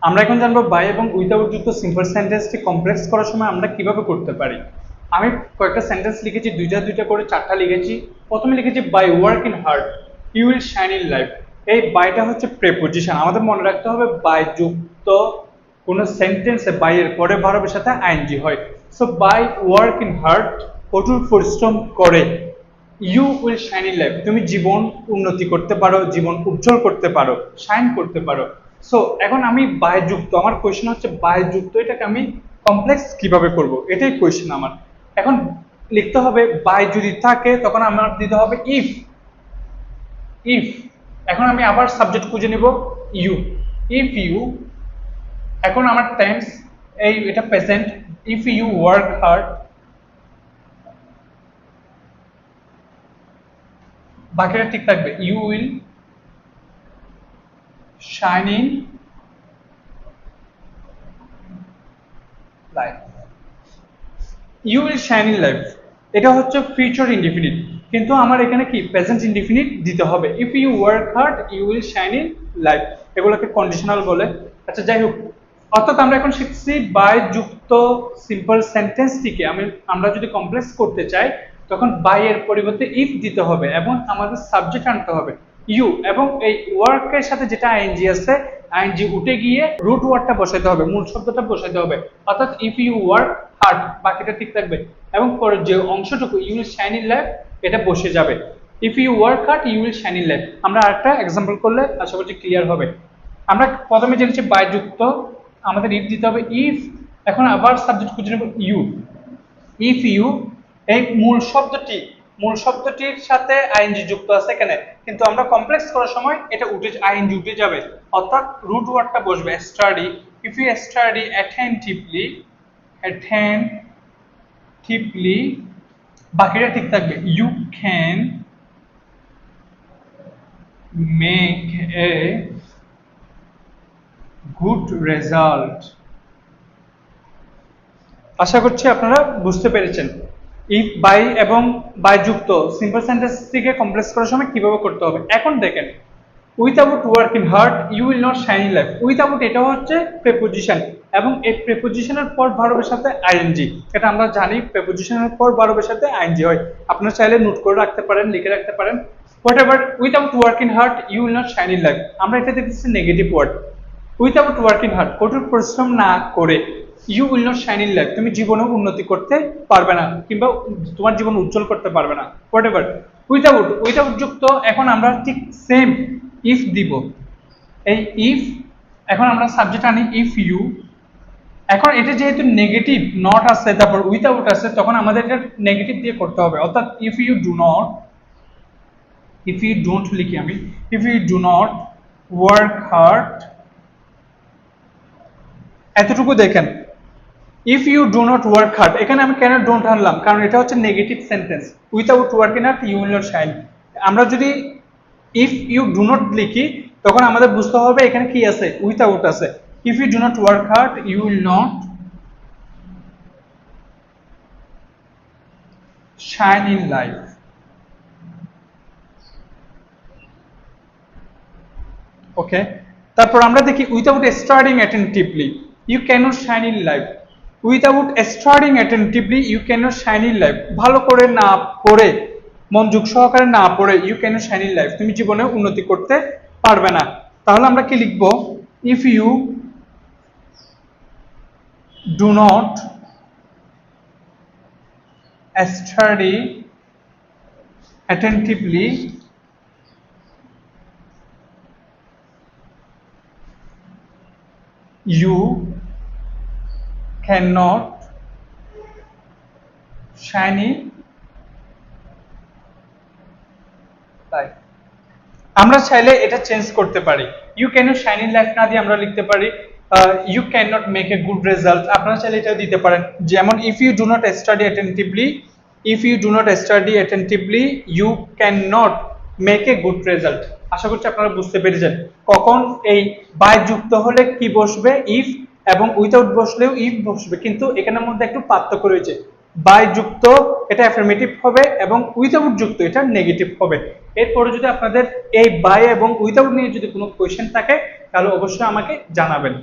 আমরা এখন জানবো বাই এবং উইথাউট যুক্ত সিম্পল সেন্টেন্সটি কমপ্লেক্স করার সময় আমরা কিভাবে করতে পারি। আমি কয়েকটা সেন্টেন্স লিখেছি, দুইটা দুইটা করে চারটা লিখেছি। প্রথমে লিখেছি by work in hard you will shine in life. এই বাইটা হচ্ছে প্রেপোজিশন। আমাদের মনে রাখতে হবে বাই যুক্ত কোনো সেন্টেন্সে বাই এর পরে ভার্বের সাথে আইএনজি হয়। So by work in hard, কঠোর পরিশ্রম করে, you will shine in life, তুমি জীবন উন্নতি করতে পারো, জীবন উজ্জ্বল করতে পারো, শাইন করতে পারো। সো এখন আমি বাই যুক্ত, আমার কোয়েশ্চেন হচ্ছে বাই যুক্ত এটাকে আমি কমপ্লেক্স কিভাবে করব, এটাই কোয়েশ্চেন আমার। এখন লিখতে হবে বাই যদি থাকে তখন আমার দিতে হবে ইফ। ইফ এখন আমি আবার সাবজেক্ট খুঁজে নিব ইউ। ইফ ইউ, এখন আমার টেন্স এটা present. If you work hard, বাকিটা ঠিক থাকবে, you will shine in life. You will shine in life এটা হচ্ছে ফিউচার ইনডিফিনিট, কিন্তু আমার এখানে কি প্রেজেন্ট ইনডিফিনিট দিতে হবে। If you work hard you will shine in life, এগুলোকে কন্ডিশনাল বলে। আচ্ছা যাই হোক, অর্থাৎ আমরা এখন শিখছি বাই যুক্ত সিম্পল সেন্টেন্সটিকে আমরা যদি কমপ্লেক্স করতে চাই তখন বাই এর পরিবর্তে ইফ দিতে হবে এবং আমাদের সাবজেক্ট আনতে হবে ইউ, এবং এই ওয়ার্কের সাথে যেটা আইএনজি আছে আইএনজি উঠে গিয়ে রুট ওয়ার্ডটা বসাইতে হবে, মূল শব্দটা বসাইতে হবে। অর্থাৎ ইফ ইউ ওয়ার্ক হার্ড, বাকিটা ঠিক থাকবে এবং পরে যে অংশটুকু you will shine in life এটা বসে যাবে। If you work hard you will shine in life. আমরা আরেকটা এক্সাম্পল করলে আশা করছি ক্লিয়ার হবে। আমরা প্রথমে জেনেছি বাই যুক্ত, আমাদের ইফ দিতে হবে ইফ। এখন আবার সাবজেক্ট খুঁজে নেব ইউ। ইফ ইউ, এই মূল শব্দটির সাথে আইএনজি যুক্ত আছে এখানে, কিন্তু আমরা কমপ্লেক্স করার সময় এটা আইএনজি উঠে যাবে, অর্থাৎ রুট ওয়ার্ডটা বসবে study. If you study attentively, বাকিটা ঠিক থাকবে, you can make a good result. আশা করছি আপনারা বুঝতে পেরেছেন ইফ বাই এবং বাই যুক্ত সিম্পল সেন্টেন্সটিকে কমপ্লেক্স করার সময় কিভাবে করতে হবে। এখন দেখেন without working hard you will not shine in life. Without এটা হচ্ছে প্রেপোজিশন এবং এই প্রেপোজিশনের পর ভার্বের সাথে আইএনজি, এটা আমরা জানি প্রেপোজিশনের পর ভার্বের সাথে আইএনজি হয়। আপনারা চাইলে নোট করে রাখতে পারেন, লিখে রাখতে পারেন। Whatever, without working hard you will not shine in life, আমরা এটা দেখতেছি negative word. Without working hard, কঠোর পরিশ্রম না করে, you will not shine in life, তুমি জীবনে উন্নতি করতে পারবে না কিংবা তোমার জীবন উজ্জ্বল করতে পারবে না। হোয়াটএভার, উইথাউট যুক্ত, এখন আমরা ঠিক সেম ইফ দিব। এই ইফ, এখন আমরা সাবজেক্ট আনি ইফ ইউ। এখন এটা যেহেতু নেগেটিভ নট আছে তারপর উইথাউট আছে, তখন আমাদের এটা নেগেটিভ দিয়ে করতে হবে। অর্থাৎ ইফ ইউ ডোন্ট লিখি আমি, if you do not work hard, এতটুকু দেখেন। If you do not work hard, এখানে আমি কেন ডোন্ট আনলাম, কারণ এটা হচ্ছে negative sentence. Without working hard you will not shine. আমরা যদি ইফ ইউ ডু নট লিখি তখন আমাদের বুঝতে হবে এখানে কি আছে, উইথাউট আছে। If you do not work hard you will not shine in life. Okay, তারপর আমরা দেখি without studying attentively you cannot shine in life. Without studying attentively you cannot shine in life, ভালো করে না পড়ে, মনোযোগ সহকারে না পড়ে you cannot shine in life, তুমি জীবনে উন্নতি করতে পারবে না। তাহলে আমরা কি লিখব, if you do not study attentively you cannot shine in life। আমরা চাইলে এটা চেঞ্জ করতে পারি, you cannot shine in life না দিয়ে আমরা লিখতে পারি you can not make a good result. আপনারা চাইলে এটা দিতে পারেন, যেমন if you do not study attentively you can not make a good result. আশা করছি আপনারা বুঝতে পেরেছেন কখন এই বাই যুক্ত হলে কি বসবে, ইফ, এবং উইথাউট বসলেও ইফ বসবে, কিন্তু এখানের মধ্যে একটু পার্থক্য রয়েছে। বাই যুক্ত এটা অ্যাফার্মেটিভ হবে এবং উইথাউট যুক্ত এটা নেগেটিভ হবে। এরপরে যদি আপনাদের এই বাই এবং উইথাউট নিয়ে যদি কোনো কোয়েশ্চেন থাকে তাহলে অবশ্যই আমাকে জানাবেন।